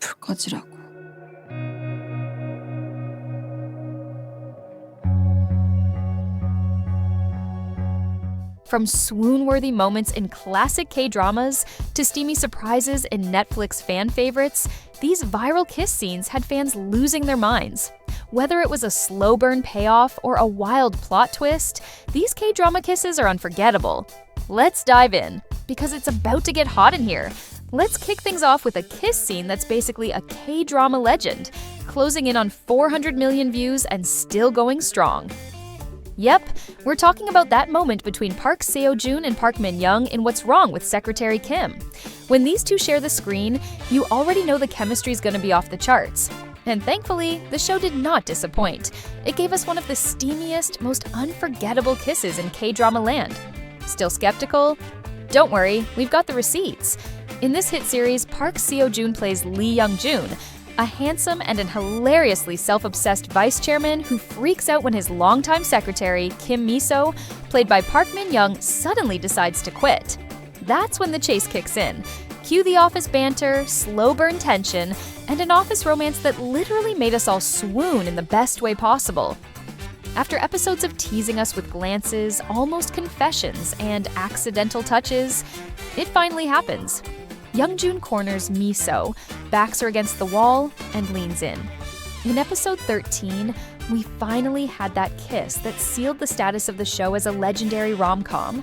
불 꺼지라고. From swoon-worthy moments in classic K-dramas to steamy surprises in Netflix fan favorites, these viral kiss scenes had fans losing their minds. Whether it was a slow burn payoff or a wild plot twist, these K-drama kisses are unforgettable. Let's dive in, because it's about to get hot in here. Let's kick things off with a kiss scene that's basically a K-drama legend, closing in on 400 million views and still going strong. Yep, we're talking about that moment between Park Seo-joon and Park Min-young in What's Wrong with Secretary Kim. When these two share the screen, you already know the chemistry's gonna be off the charts. And thankfully, the show did not disappoint. It gave us one of the steamiest, most unforgettable kisses in K-drama land. Still skeptical? Don't worry, we've got the receipts. In this hit series, Park Seo-joon plays Lee Young-jun, a handsome and an hilariously self-obsessed vice chairman who freaks out when his longtime secretary, Kim Mi-so, played by Park Min-young, suddenly decides to quit. That's when the chase kicks in. Cue the office banter, slow burn tension, and an office romance that literally made us all swoon in the best way possible. After episodes of teasing us with glances, almost confessions, and accidental touches, it finally happens. Young-jun corners Mi-so, backs her against the wall, and leans in. In episode 13, we finally had that kiss that sealed the status of the show as a legendary rom-com.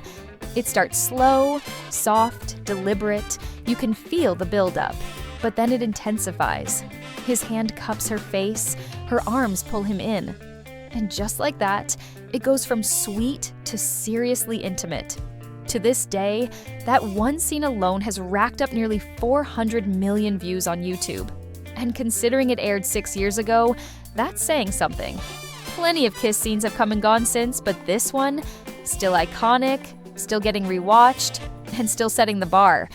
It starts slow, soft, deliberate. You can feel the build-up, but then it intensifies. His hand cups her face, her arms pull him in. And just like that, it goes from sweet to seriously intimate. To this day, that one scene alone has racked up nearly 400 million views on YouTube. And considering it aired 6 years ago, that's saying something. Plenty of kiss scenes have come and gone since, but this one, still iconic, still getting rewatched, and still setting the bar.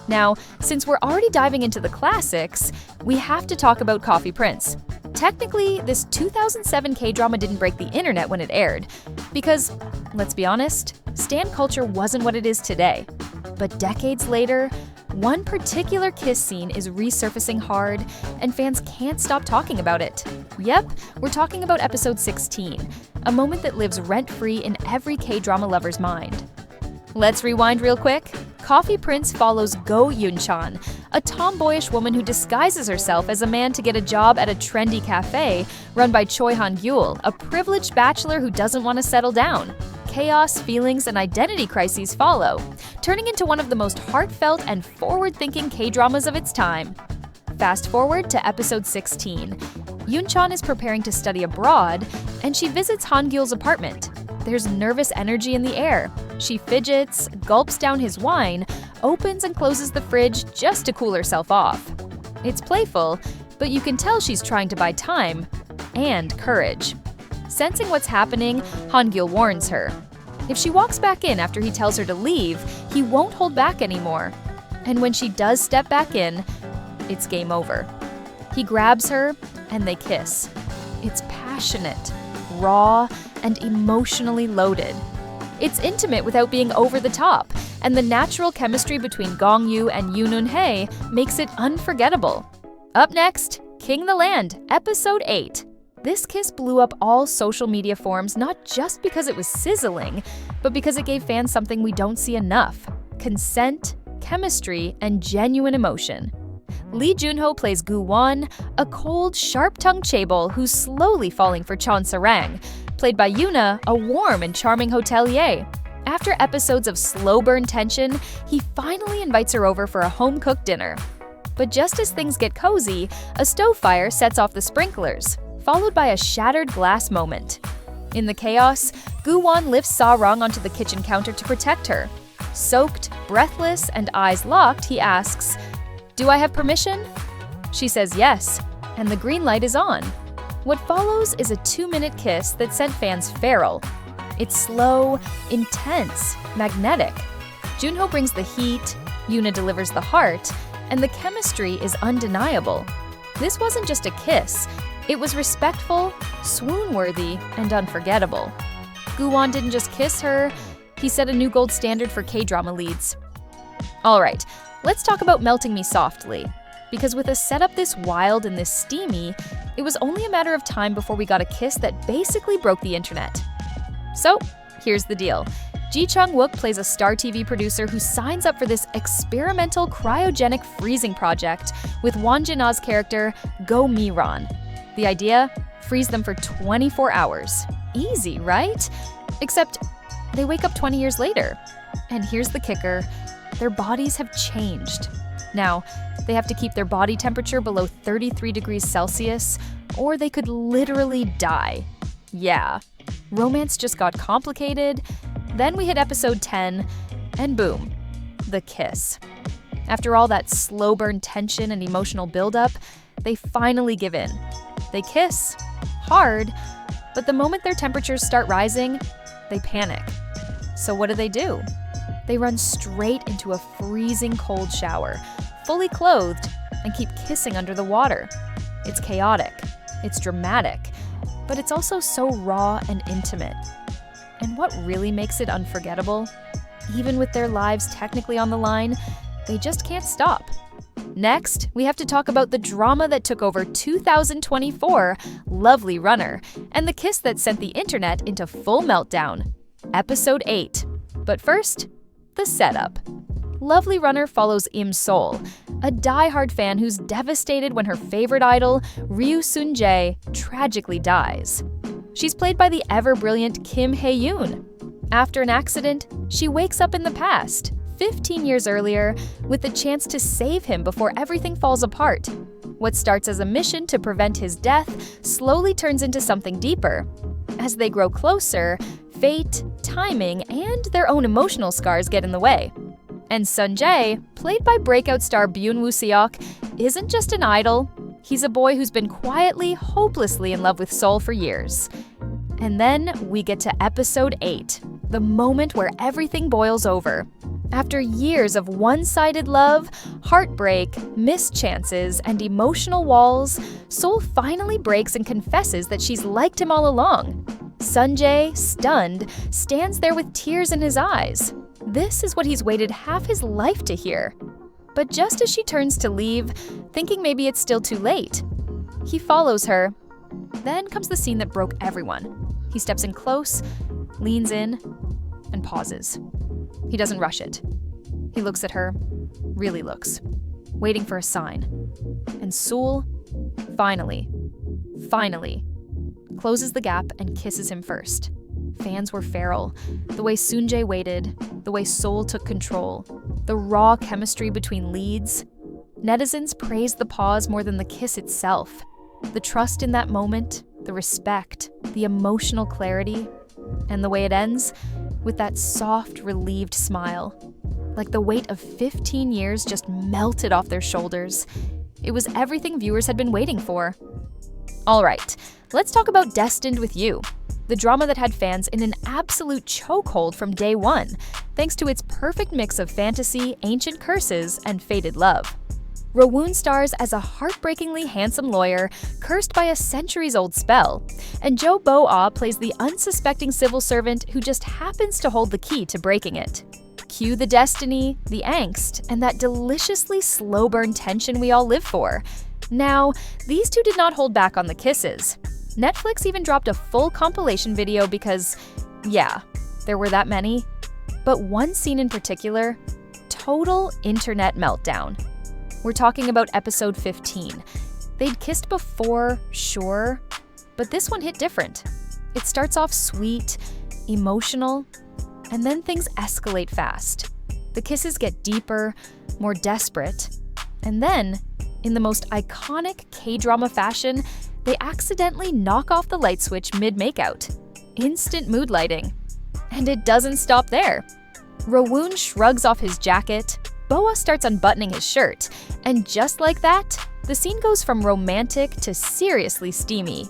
Now, since we're already diving into the classics, we have to talk about Coffee Prince. Technically, this 2007 K-drama didn't break the internet when it aired, because, let's be honest, stan culture wasn't what it is today. But decades later, one particular kiss scene is resurfacing hard, and fans can't stop talking about it. Yep, we're talking about episode 16, a moment that lives rent-free in every K-drama lover's mind. Let's rewind real quick. Coffee Prince follows Go Youn-chan, a tomboyish woman who disguises herself as a man to get a job at a trendy cafe run by Choi Han-gyul, a privileged bachelor who doesn't want to settle down. Chaos, feelings, and identity crises follow, turning into one of the most heartfelt and forward-thinking K-dramas of its time. Fast forward to episode 16. Youn-chan is preparing to study abroad, and she visits Han-gyul's apartment. There's nervous energy in the air. She fidgets, gulps down his wine, opens and closes the fridge just to cool herself off. It's playful, but you can tell she's trying to buy time and courage. Sensing what's happening, Han-gyul warns her. If she walks back in after he tells her to leave, he won't hold back anymore. And when she does step back in, it's game over. He grabs her, and they kiss. It's passionate, raw, and emotionally loaded. It's intimate without being over the top, and the natural chemistry between Gong-yoo and Yoon Eun-hae makes it unforgettable. Up next, King the Land, Episode 8. This kiss blew up all social media forums not just because it was sizzling, but because it gave fans something we don't see enough: consent, chemistry, and genuine emotion. Lee Junho plays Gu-won, a cold, sharp-tongued chaebol who's slowly falling for Chon Sarang, played by Yoona, a warm and charming hotelier. After episodes of slow burn tension, he finally invites her over for a home-cooked dinner. But just as things get cozy, a stove fire sets off the sprinklers, followed by a shattered glass moment. In the chaos, Gu-won lifts Sa-rang onto the kitchen counter to protect her. Soaked, breathless, and eyes locked, he asks, "Do I have permission?" She says yes, and the green light is on. What follows is a 2-minute kiss that sent fans feral. It's slow, intense, magnetic. Junho brings the heat, Yoona delivers the heart, and the chemistry is undeniable. This wasn't just a kiss, it was respectful, swoon-worthy, and unforgettable. Gu-won didn't just kiss her, he set a new gold standard for K-drama leads. Alright, let's talk about Melting Me Softly. Because with a setup this wild and this steamy, it was only a matter of time before we got a kiss that basically broke the internet. So, here's the deal. Jae-wook plays a Star TV producer who signs up for this experimental cryogenic freezing project with Won Jin-a's character, Go Mi-ron. The idea? Freeze them for 24 hours. Easy, right? Except they wake up 20 years later. And here's the kicker. Their bodies have changed. Now, they have to keep their body temperature below 33 degrees Celsius, or they could literally die. Yeah, romance just got complicated. Then we hit episode 10, and boom, the kiss. After all that slow burn tension and emotional buildup, they finally give in. They kiss, hard, but the moment their temperatures start rising, they panic. So what do? They run straight into a freezing cold shower, fully clothed, and keep kissing under the water. It's chaotic, it's dramatic, but it's also so raw and intimate. And what really makes it unforgettable? Even with their lives technically on the line, they just can't stop. Next, we have to talk about the drama that took over 2024, Lovely Runner, and the kiss that sent the internet into full meltdown. Episode 8. But first, the setup. Lovely Runner follows Im Sol, a die-hard fan who's devastated when her favorite idol, Ryu Sun-jae, tragically dies. She's played by the ever-brilliant Kim Hae-yoon. After an accident, she wakes up in the past, 15 years earlier, with the chance to save him before everything falls apart. What starts as a mission to prevent his death slowly turns into something deeper. As they grow closer, fate, timing, and their own emotional scars get in the way. And Sun-jae, played by breakout star Byun-woo Seok, isn't just an idol. He's a boy who's been quietly, hopelessly in love with Sol for years. And then we get to episode 8, the moment where everything boils over. After years of one-sided love, heartbreak, missed chances, and emotional walls, Sol finally breaks and confesses that she's liked him all along. Sun-jae, stunned, stands there with tears in his eyes. This is what he's waited half his life to hear. But just as she turns to leave, thinking maybe it's still too late, he follows her. Then comes the scene that broke everyone. He steps in close, leans in, and pauses. He doesn't rush it. He looks at her, really looks, waiting for a sign. And Sol, finally, closes the gap and kisses him first. Fans were feral. The way Sun-jae waited, the way Sol took control, the raw chemistry between leads. Netizens praised the pause more than the kiss itself. The trust in that moment, the respect, the emotional clarity, and the way it ends, with that soft, relieved smile. Like the weight of 15 years just melted off their shoulders. It was everything viewers had been waiting for. All right, let's talk about Destined With You, the drama that had fans in an absolute chokehold from day one, thanks to its perfect mix of fantasy, ancient curses, and fated love. Rowoon stars as a heartbreakingly handsome lawyer cursed by a centuries-old spell, and Jo Bo-ah plays the unsuspecting civil servant who just happens to hold the key to breaking it. Cue the destiny, the angst, and that deliciously slow-burn tension we all live for. Now, these two did not hold back on the kisses. Netflix even dropped a full compilation video because, yeah, there were that many. But one scene in particular, total internet meltdown. We're talking about episode 15. They'd kissed before, sure, but this one hit different. It starts off sweet, emotional, and then things escalate fast. The kisses get deeper, more desperate, and then, in the most iconic K-drama fashion, they accidentally knock off the light switch mid-makeout. Instant mood lighting. And it doesn't stop there. Rowoon shrugs off his jacket, Boa starts unbuttoning his shirt, and just like that, the scene goes from romantic to seriously steamy.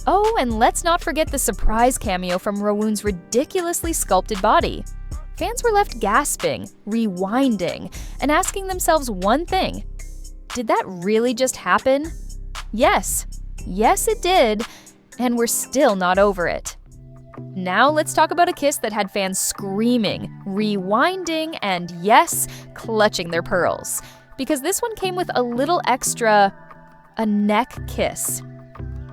Oh, and let's not forget the surprise cameo from Rowoon's ridiculously sculpted body. Fans were left gasping, rewinding, and asking themselves one thing. Did that really just happen? Yes. Yes, it did, and we're still not over it. Now let's talk about a kiss that had fans screaming, rewinding, and yes, clutching their pearls. because this one came with a little extra, a neck kiss.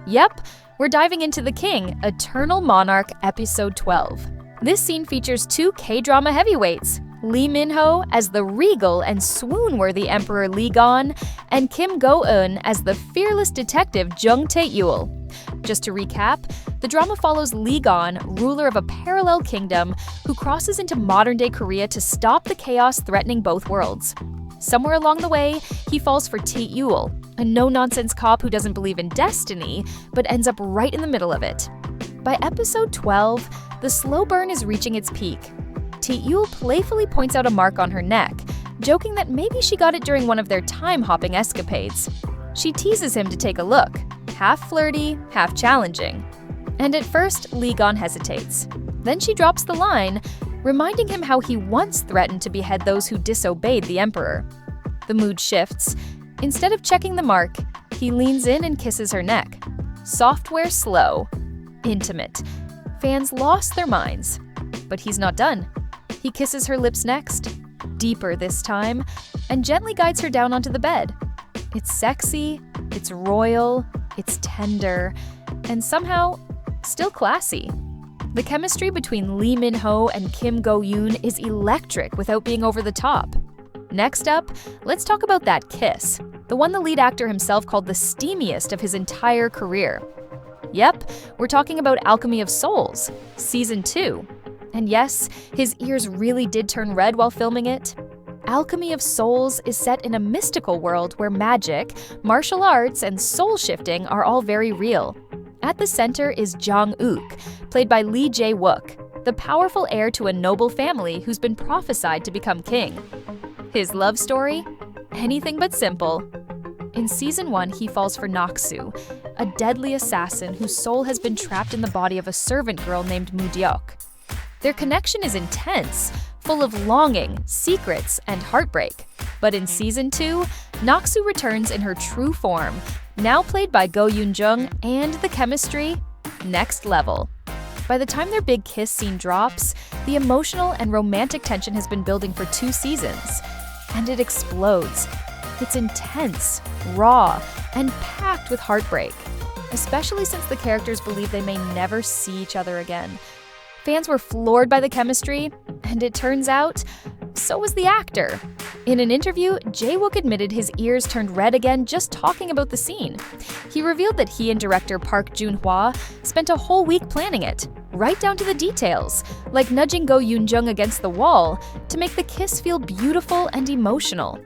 Yep, we're diving into The King, Eternal Monarch, Episode 12. This scene features two K-drama heavyweights, Lee Min-ho as the regal and swoon-worthy Emperor Lee Gon, and Kim Go-eun as the fearless detective Jung Tae-yul. Just to recap, the drama follows Lee Gon, ruler of a parallel kingdom, who crosses into modern-day Korea to stop the chaos threatening both worlds. Somewhere along the way, he falls for Tae-yul, a no-nonsense cop who doesn't believe in destiny, but ends up right in the middle of it. By episode 12, the slow burn is reaching its peak. Tae-yul playfully points out a mark on her neck, joking that maybe she got it during one of their time-hopping escapades. She teases him to take a look, half flirty, half challenging. And at first, Lee Gon hesitates. Then she drops the line, reminding him how he once threatened to behead those who disobeyed the emperor. The mood shifts. Instead of checking the mark, he leans in and kisses her neck. Software slow. Intimate. Fans lost their minds. But he's not done. He kisses her lips next, deeper this time, and gently guides her down onto the bed. It's sexy, it's royal, it's tender, and somehow still classy. The chemistry between Lee Min-ho and Kim Go-eun is electric without being over the top. Next up, let's talk about that kiss, the one the lead actor himself called the steamiest of his entire career. Yep, we're talking about Alchemy of Souls, Season 2. And yes, his ears really did turn red while filming it. Alchemy of Souls is set in a mystical world where magic, martial arts, and soul shifting are all very real. At the center is Jang-wook, played by jae-wook, the powerful heir to a noble family who's been prophesied to become king. His love story? Anything but simple. In Season 1, he falls for Naksu, a deadly assassin whose soul has been trapped in the body of a servant girl named Mudeok. Their connection is intense, full of longing, secrets, and heartbreak. But in Season 2, Naksu returns in her true form, now played by Youn-jung, and the chemistry? Next level. By the time their big kiss scene drops, the emotional and romantic tension has been building for 2 seasons. And it explodes. It's intense, raw, and packed with heartbreak, especially since the characters believe they may never see each other again. Fans were floored by the chemistry, and it turns out, so was the actor. In an interview, Jae-wook admitted his ears turned red again just talking about the scene. He revealed that he and director Park Joon-hwa spent a whole week planning it, right down to the details, like nudging Youn-jung against the wall to make the kiss feel beautiful and emotional.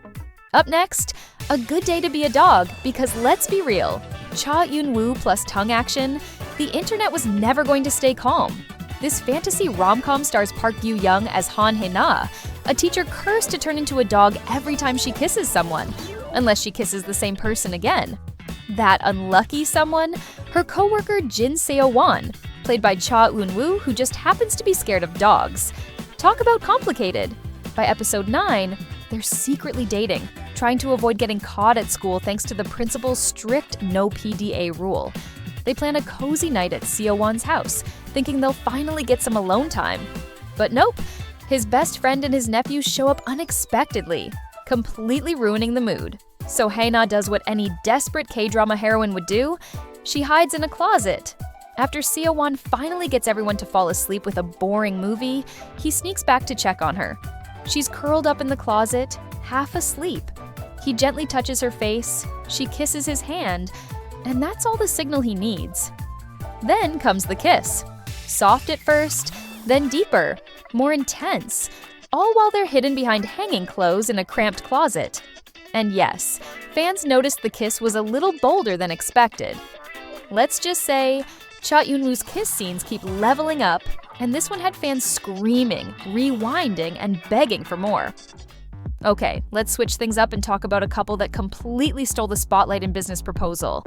Up next, a good day to be a dog, because let's be real, Cha Eun-woo plus tongue action, the internet was never going to stay calm. This fantasy rom-com stars Park Yu-young as Han Hae-na, a teacher cursed to turn into a dog every time she kisses someone, unless she kisses the same person again. That unlucky someone? Her co-worker Jin Seo-won, played by Cha Eun-woo, who just happens to be scared of dogs. Talk about complicated. By episode 9, they're secretly dating, trying to avoid getting caught at school thanks to the principal's strict no PDA rule. They plan a cozy night at Seo-won's house, thinking they'll finally get some alone time. But nope, his best friend and his nephew show up unexpectedly, completely ruining the mood. So Hae-na does what any desperate K-drama heroine would do. She hides in a closet. After Seo-won finally gets everyone to fall asleep with a boring movie, he sneaks back to check on her. She's curled up in the closet, half asleep. He gently touches her face, she kisses his hand, and that's all the signal he needs. Then comes the kiss. Soft at first, then deeper, more intense, all while they're hidden behind hanging clothes in a cramped closet. And yes, fans noticed the kiss was a little bolder than expected. Let's just say, Cha Eun-woo's kiss scenes keep leveling up, and this one had fans screaming, rewinding, and begging for more. Okay, let's switch things up and talk about a couple that completely stole the spotlight in Business Proposal.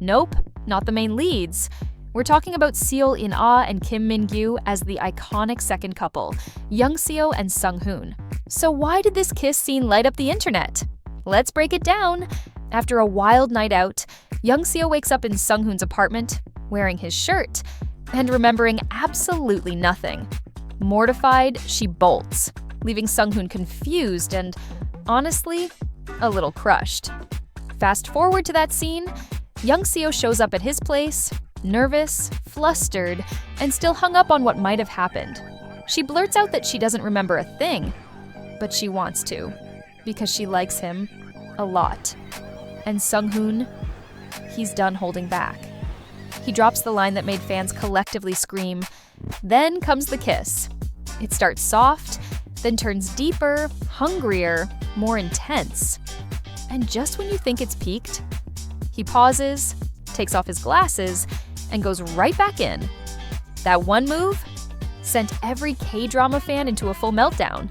Nope, not the main leads. We're talking about Seo In-ah and Kim Min-gyu as the iconic second couple, Young Seo and Sung-hoon. So why did this kiss scene light up the internet? Let's break it down. After a wild night out, Young Seo wakes up in Sung-hoon's apartment, wearing his shirt, and remembering absolutely nothing. Mortified, she bolts, leaving Sung-hoon confused and, honestly, a little crushed. Fast forward to that scene, young Seo shows up at his place, nervous, flustered, and still hung up on what might have happened. She blurts out that she doesn't remember a thing, but she wants to, because she likes him a lot. And Sung-hoon, he's done holding back. He drops the line that made fans collectively scream. Then comes the kiss. It starts soft, then turns deeper, hungrier, more intense. And just when you think it's peaked, he pauses, takes off his glasses, and goes right back in. That one move sent every K-drama fan into a full meltdown.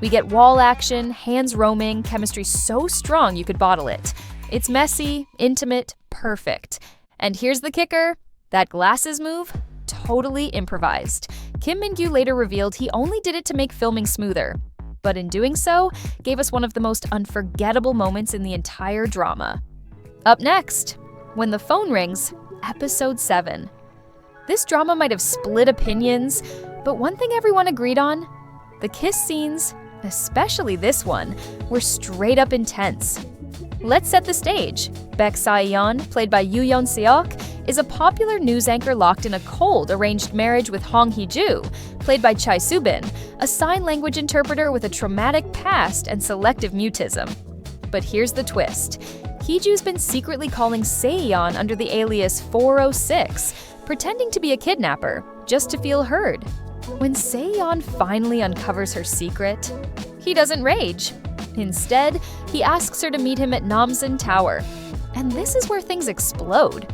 We get wall action, hands roaming, chemistry so strong you could bottle it. It's messy, intimate, perfect. And here's the kicker, that glasses move, totally improvised. Kim Min-gyu later revealed he only did it to make filming smoother, but in doing so, gave us one of the most unforgettable moments in the entire drama. Up next, when the phone rings, episode 7. This drama might have split opinions, but one thing everyone agreed on, the kiss scenes, especially this one, were straight up intense. Let's set the stage. Baek Sae-yeon, played by Yoo Yeon-seok, is a popular news anchor locked in a cold arranged marriage with Hong Hee-ju, played by Chae Soo-bin, a sign language interpreter with a traumatic past and selective mutism. But here's the twist. Hee-ju's been secretly calling Se-yeon under the alias 406, pretending to be a kidnapper, just to feel heard. When Se-yeon finally uncovers her secret, he doesn't rage. Instead, he asks her to meet him at Namsan Tower. And this is where things explode.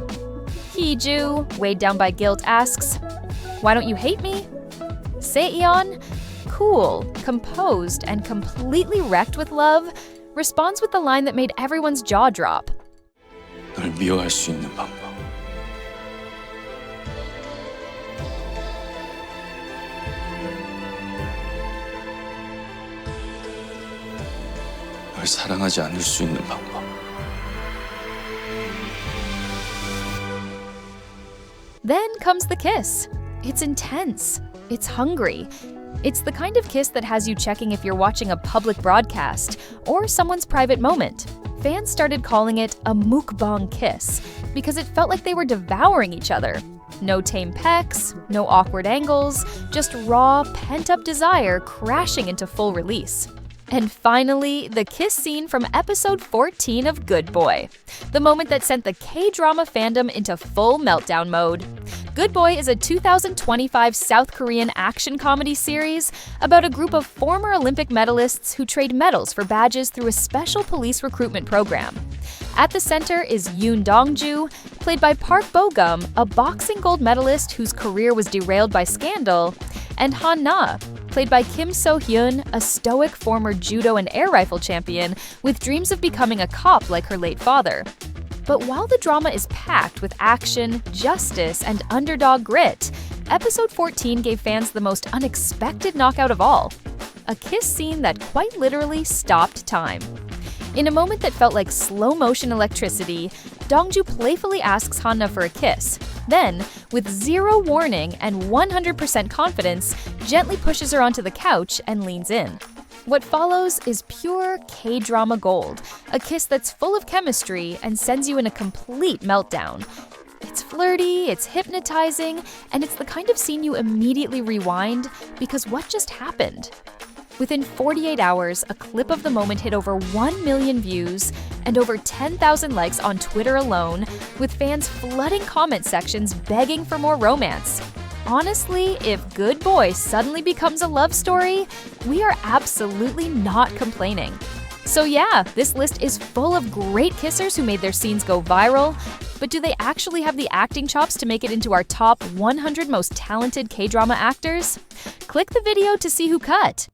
Hee-ju, weighed down by guilt, asks, "Why don't you hate me?" Se-yeon, cool, composed, and completely wrecked with love, responds with the line that made everyone's jaw drop. 널 미워할 수 있는 방법. 널 사랑하지 않을 수 있는 방법. Then comes the kiss. It's intense. It's hungry. It's the kind of kiss that has you checking if you're watching a public broadcast or someone's private moment. Fans started calling it a mukbang kiss because it felt like they were devouring each other. No tame pecks, no awkward angles, just raw, pent-up desire crashing into full release. And finally, the kiss scene from episode 14 of Good Boy, the moment that sent the K-drama fandom into full meltdown mode. Good Boy is a 2025 South Korean action comedy series about a group of former Olympic medalists who trade medals for badges through a special police recruitment program. At the center is Youn-jung, played by Park Bo-gum, a boxing gold medalist whose career was derailed by scandal, and Han-na, played by Kim So-hyun, a stoic former judo and air rifle champion with dreams of becoming a cop like her late father. But while the drama is packed with action, justice, and underdog grit, episode 14 gave fans the most unexpected knockout of all, a kiss scene that quite literally stopped time. In a moment that felt like slow-motion electricity, Dongju playfully asks Han-na for a kiss, then, with zero warning and 100% confidence, gently pushes her onto the couch and leans in. What follows is pure K-drama gold, a kiss that's full of chemistry and sends you in a complete meltdown. It's flirty, it's hypnotizing, and it's the kind of scene you immediately rewind because what just happened? Within 48 hours, a clip of the moment hit over 1 million views and over 10,000 likes on Twitter alone, with fans flooding comment sections begging for more romance. Honestly, if Good Boy suddenly becomes a love story, we are absolutely not complaining. So yeah, this list is full of great kissers who made their scenes go viral, but do they actually have the acting chops to make it into our top 100 most talented K-drama actors? Click the video to see who cut.